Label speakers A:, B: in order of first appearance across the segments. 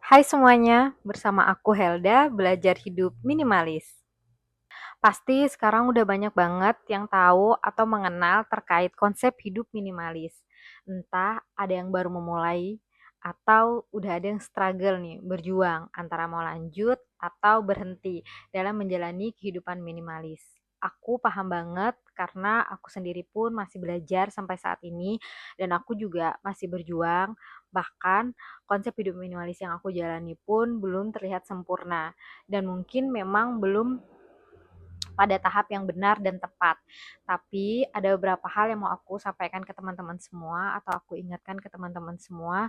A: Hai semuanya, bersama aku Helda, belajar hidup minimalis. Pasti sekarang udah banyak banget yang tahu atau mengenal terkait konsep hidup minimalis. Entah ada yang baru memulai atau udah ada yang struggle nih, berjuang antara mau lanjut atau berhenti dalam menjalani kehidupan minimalis. Aku paham banget karena aku sendiri pun masih belajar sampai saat ini dan aku juga masih berjuang. Bahkan konsep hidup minimalis yang aku jalani pun belum terlihat sempurna dan mungkin memang belum pada tahap yang benar dan tepat. Tapi ada beberapa hal yang mau aku sampaikan ke teman-teman semua atau aku ingatkan ke teman-teman semua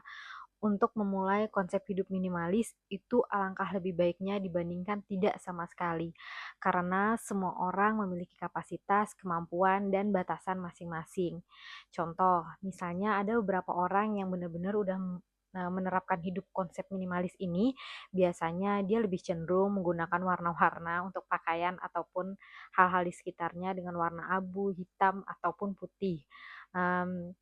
A: untuk memulai konsep hidup minimalis itu alangkah lebih baiknya dibandingkan tidak sama sekali. Karena semua orang memiliki kapasitas, kemampuan, dan batasan masing-masing. Contoh, misalnya ada beberapa orang yang benar-benar udah menerapkan hidup konsep minimalis ini, biasanya dia lebih cenderung menggunakan warna-warna untuk pakaian ataupun hal-hal di sekitarnya dengan warna abu, hitam, ataupun putih. Um,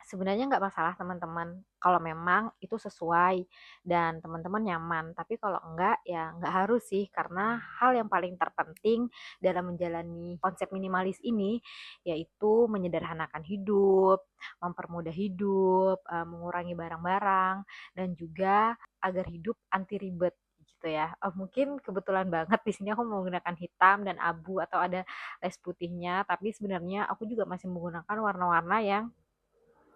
A: Sebenarnya nggak masalah teman-teman, kalau memang itu sesuai dan teman-teman nyaman. Tapi kalau enggak, ya nggak harus sih, karena hal yang paling terpenting dalam menjalani konsep minimalis ini, yaitu menyederhanakan hidup, mempermudah hidup, mengurangi barang-barang, dan juga agar hidup anti ribet gitu ya. Mungkin kebetulan banget di sini aku menggunakan hitam dan abu atau ada les putihnya, tapi sebenarnya aku juga masih menggunakan warna-warna yang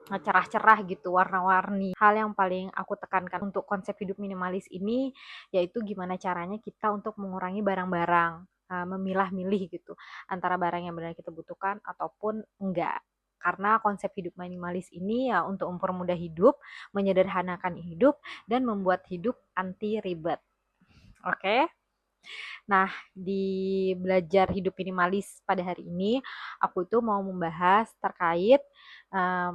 A: cerah-cerah gitu, warna-warni. Hal yang paling aku tekankan untuk konsep hidup minimalis ini yaitu gimana caranya kita untuk mengurangi barang-barang, memilah-milih gitu antara barang yang benar kita butuhkan ataupun enggak. Karena konsep hidup minimalis ini ya untuk mempermudah hidup, menyederhanakan hidup, dan membuat hidup anti ribet. Oke? Nah, di belajar hidup minimalis pada hari ini, aku itu mau membahas terkait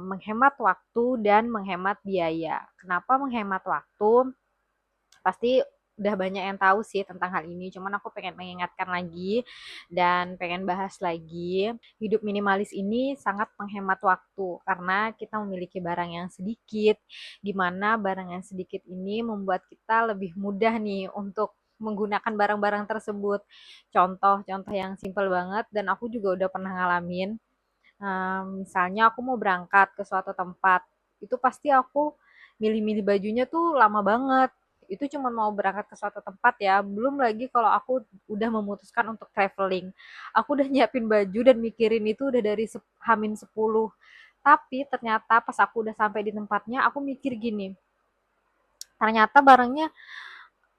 A: menghemat waktu dan menghemat biaya. Kenapa menghemat waktu? Pasti udah banyak yang tahu sih tentang hal ini, cuman aku pengen mengingatkan lagi dan pengen bahas lagi. Hidup minimalis ini sangat menghemat waktu karena kita memiliki barang yang sedikit, di mana barang yang sedikit ini membuat kita lebih mudah nih untuk menggunakan barang-barang tersebut. Contoh-contoh yang simpel banget dan aku juga udah pernah ngalamin. Misalnya aku mau berangkat ke suatu tempat, itu pasti aku milih-milih bajunya tuh lama banget. Itu cuma mau berangkat ke suatu tempat ya, belum lagi kalau aku udah memutuskan untuk traveling. Aku udah nyiapin baju dan mikirin itu udah dari Hamin 10. Tapi ternyata pas aku udah sampai di tempatnya, aku mikir gini, ternyata barangnya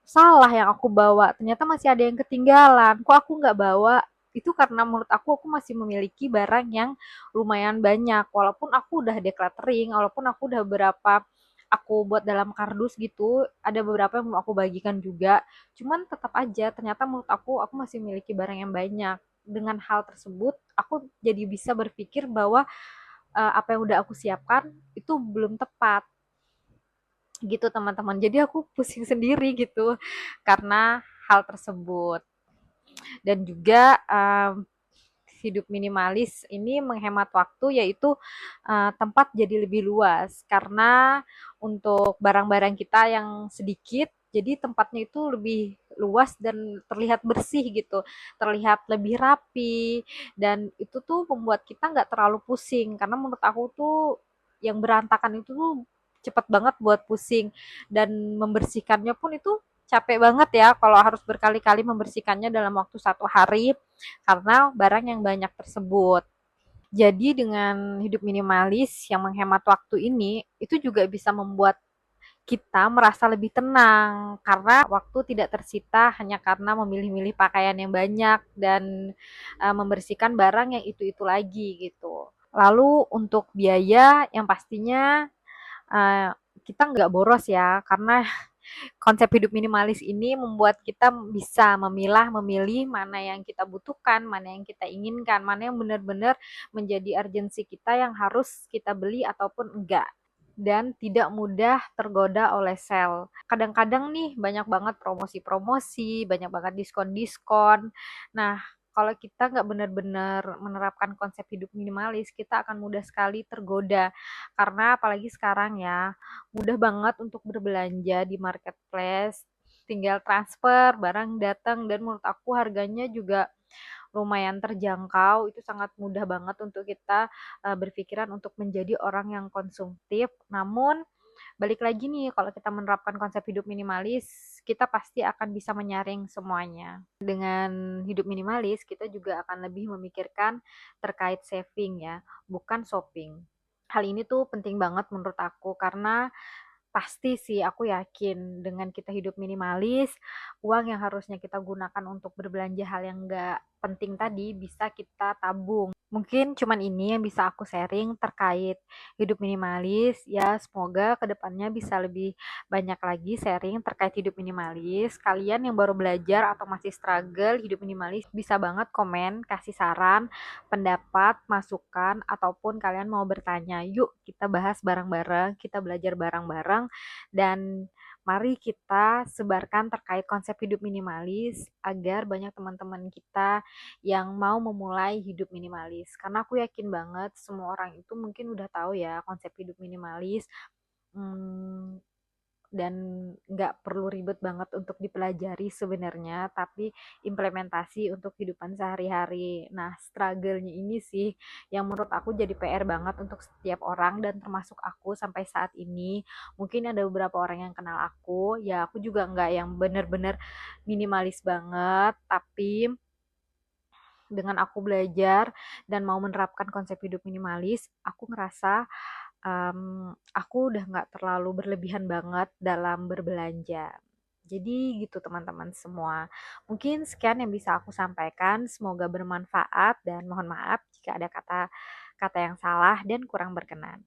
A: salah yang aku bawa, ternyata masih ada yang ketinggalan, kok aku nggak bawa. Itu karena menurut aku masih memiliki barang yang lumayan banyak, walaupun aku udah decluttering, walaupun aku udah berapa aku buat dalam kardus gitu, ada beberapa yang mau aku bagikan juga, cuman tetap aja ternyata menurut aku masih memiliki barang yang banyak. Dengan hal tersebut aku jadi bisa berpikir bahwa apa yang udah aku siapkan itu belum tepat gitu teman-teman. Jadi aku pusing sendiri gitu karena hal tersebut. Dan juga hidup minimalis ini menghemat waktu yaitu tempat jadi lebih luas karena untuk barang-barang kita yang sedikit jadi tempatnya itu lebih luas dan terlihat bersih gitu, terlihat lebih rapi dan itu tuh membuat kita nggak terlalu pusing karena menurut aku tuh yang berantakan itu tuh cepet banget buat pusing dan membersihkannya pun itu capek banget ya kalau harus berkali-kali membersihkannya dalam waktu satu hari karena barang yang banyak tersebut. Jadi dengan hidup minimalis yang menghemat waktu ini, itu juga bisa membuat kita merasa lebih tenang karena waktu tidak tersita hanya karena memilih-milih pakaian yang banyak dan membersihkan barang yang itu-itu lagi gitu. Lalu untuk biaya yang pastinya uh, kita nggak boros ya karena konsep hidup minimalis ini membuat kita bisa memilih mana yang kita butuhkan, mana yang kita inginkan, mana yang benar-benar menjadi urgensi kita yang harus kita beli ataupun enggak. Dan tidak mudah tergoda oleh sale. Kadang-kadang nih banyak banget promosi-promosi, banyak banget diskon-diskon. Nah, kalau kita nggak benar-benar menerapkan konsep hidup minimalis, kita akan mudah sekali tergoda. Karena apalagi sekarang ya, mudah banget untuk berbelanja di marketplace, tinggal transfer, barang datang dan menurut aku harganya juga lumayan terjangkau, itu sangat mudah banget untuk kita, berpikiran untuk menjadi orang yang konsumtif. Namun, balik lagi nih, kalau kita menerapkan konsep hidup minimalis, kita pasti akan bisa menyaring semuanya. Dengan hidup minimalis, kita juga akan lebih memikirkan terkait saving ya, bukan shopping. Hal ini tuh penting banget menurut aku karena pasti sih aku yakin dengan kita hidup minimalis, uang yang harusnya kita gunakan untuk berbelanja hal yang enggak penting tadi bisa kita tabung. Mungkin cuman ini yang bisa aku sharing terkait hidup minimalis. Ya, semoga kedepannya bisa lebih banyak lagi sharing terkait hidup minimalis. Kalian yang baru belajar atau masih struggle hidup minimalis bisa banget komen, kasih saran, pendapat, masukan, ataupun kalian mau bertanya. Yuk kita bahas bareng-bareng, kita belajar bareng-bareng, dan mari kita sebarkan terkait konsep hidup minimalis agar banyak teman-teman kita yang mau memulai hidup minimalis. Karena aku yakin banget semua orang itu mungkin udah tahu ya konsep hidup minimalis, hmm, dan nggak perlu ribet banget untuk dipelajari sebenarnya, tapi implementasi untuk kehidupan sehari-hari. Nah, struggle-nya ini sih yang menurut aku jadi PR banget untuk setiap orang dan termasuk aku sampai saat ini. Mungkin ada beberapa orang yang kenal aku, ya aku juga nggak yang bener-bener minimalis banget, tapi dengan aku belajar dan mau menerapkan konsep hidup minimalis, aku ngerasa aku udah nggak terlalu berlebihan banget dalam berbelanja. Jadi gitu teman-teman semua. Mungkin sekian yang bisa aku sampaikan. Semoga bermanfaat dan mohon maaf jika ada kata-kata yang salah dan kurang berkenan.